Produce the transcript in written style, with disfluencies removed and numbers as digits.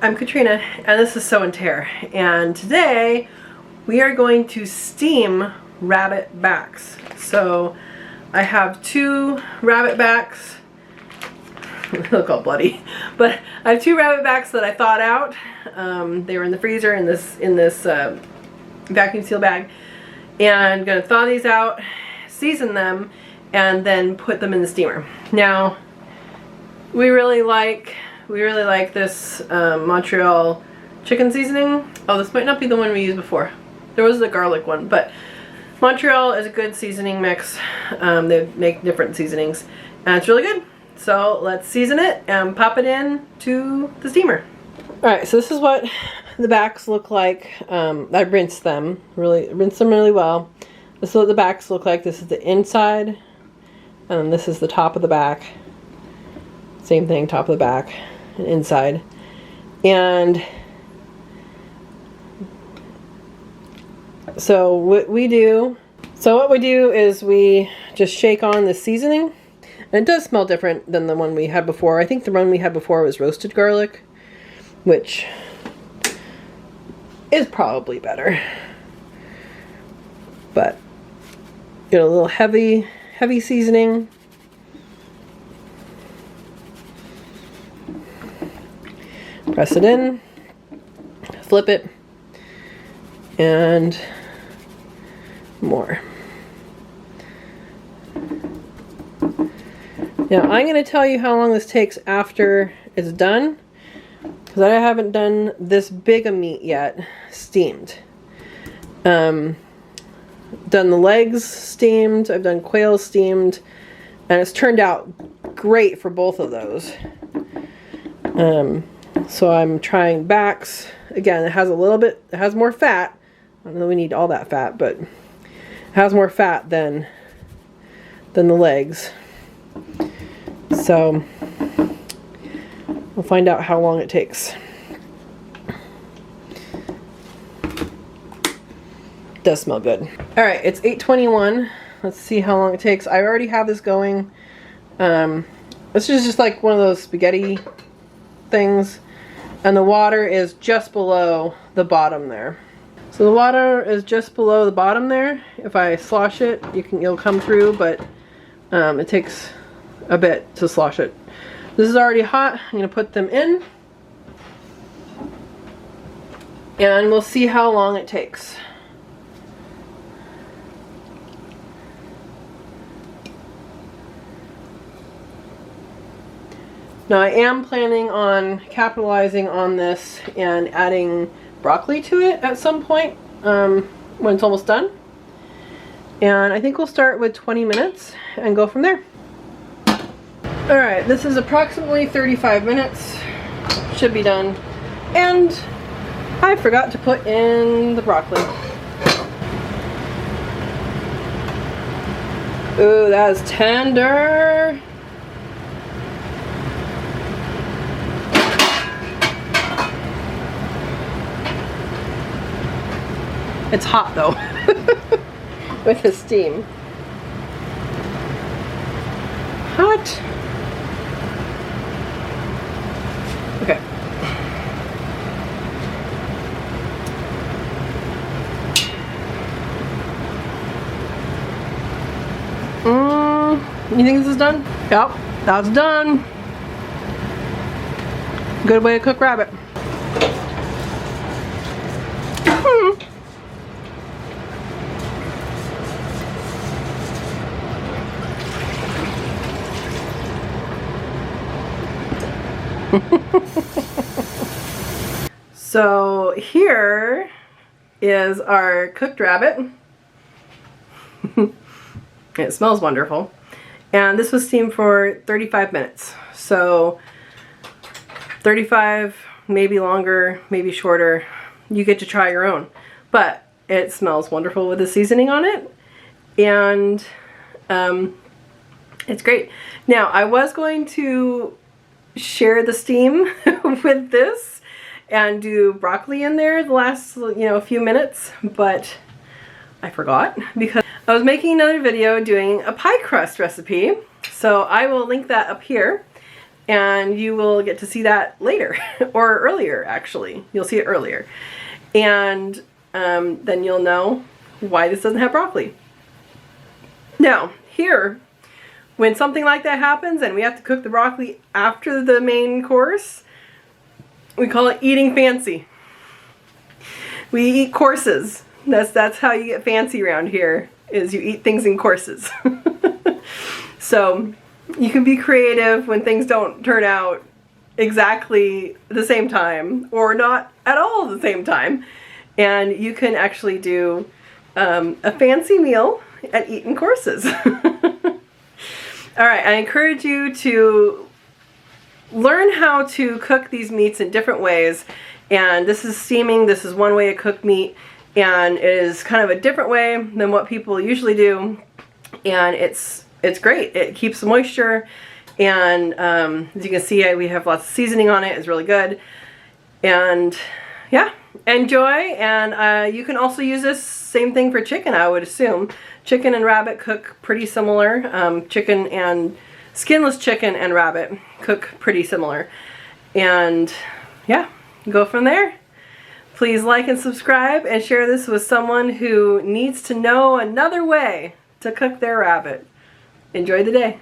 I'm Katrina, and this is Sew and Tare, and today we are going to steam rabbit backs. So I have 2 rabbit backs. They look all bloody, but I have 2 rabbit backs that I thawed out. They were in the freezer in this vacuum seal bag, and I'm gonna thaw these out, season them, and then put them in the steamer. Now, we really like this Montreal chicken seasoning. Oh, this might not be the one we used before. There was the garlic one, but Montreal is a good seasoning mix. They make different seasonings, and it's really good. So let's season it and pop it in to the steamer. All right, so this is what the backs look like. I rinsed them really well. This is what the backs look like. This is the inside, and then this is the top of the back. Same thing, top of the back and inside. And so what we do is we just shake on the seasoning. And it does smell different than the one we had before. I think the one we had before was roasted garlic, which is probably better. But get a little heavy seasoning. Press it in, flip it, and more. Now I'm going to tell you how long this takes after it's done, because I haven't done this big a meat yet steamed. Done the legs steamed, I've done quail steamed, and it's turned out great for both of those. So I'm trying backs. Again, it has more fat. I don't know we need all that fat, but it has more fat than the legs. So we'll find out how long it takes. It does smell good. All right, it's 8:21. Let's see how long it takes. I already have this going. This is just like one of those spaghetti things, and the water is just below the bottom there. So the water is just below the bottom there. If I slosh it, you'll come through, but it takes a bit to slosh it. This is already hot. I'm going to put them in, and we'll see how long it takes. Now I am planning on capitalizing on this and adding broccoli to it at some point when it's almost done. And I think we'll start with 20 minutes and go from there. Alright, this is approximately 35 minutes. Should be done. And I forgot to put in the broccoli. Ooh, that is tender. It's hot though, with the steam. Hot. Okay. You think this is done? Yep, that's done. Good way to cook rabbit. So here is our cooked rabbit. It smells wonderful. And this was steamed for 35 minutes. So 35, maybe longer, maybe shorter. You get to try your own. But it smells wonderful with the seasoning on it. And it's great. Now, I was going to share the steam with this and do broccoli in there the last few minutes, but I forgot because I was making another video doing a pie crust recipe, so I will link that up here. and you will get to see that later, or earlier actually. You'll see it earlier. And then you'll know why this doesn't have broccoli. Now, here, when something like that happens and we have to cook the broccoli after the main course, we call it eating fancy. We eat courses. That's how you get fancy around here, is you eat things in courses. So you can be creative when things don't turn out exactly the same time, or not at all the same time, and you can actually do a fancy meal and eat in courses. All right, I encourage you to learn how to cook these meats in different ways. And this is steaming. This is one way to cook meat, and it is kind of a different way than what people usually do. And it's great. It keeps the moisture, and as you can see, we have lots of seasoning on it. It's really good. And yeah, enjoy. And you can also use this same thing for chicken, I would assume. Chicken and rabbit cook pretty similar. Chicken and skinless chicken and rabbit cook pretty similar. And yeah, go from there. Please like and subscribe and share this with someone who needs to know another way to cook their rabbit. Enjoy the day.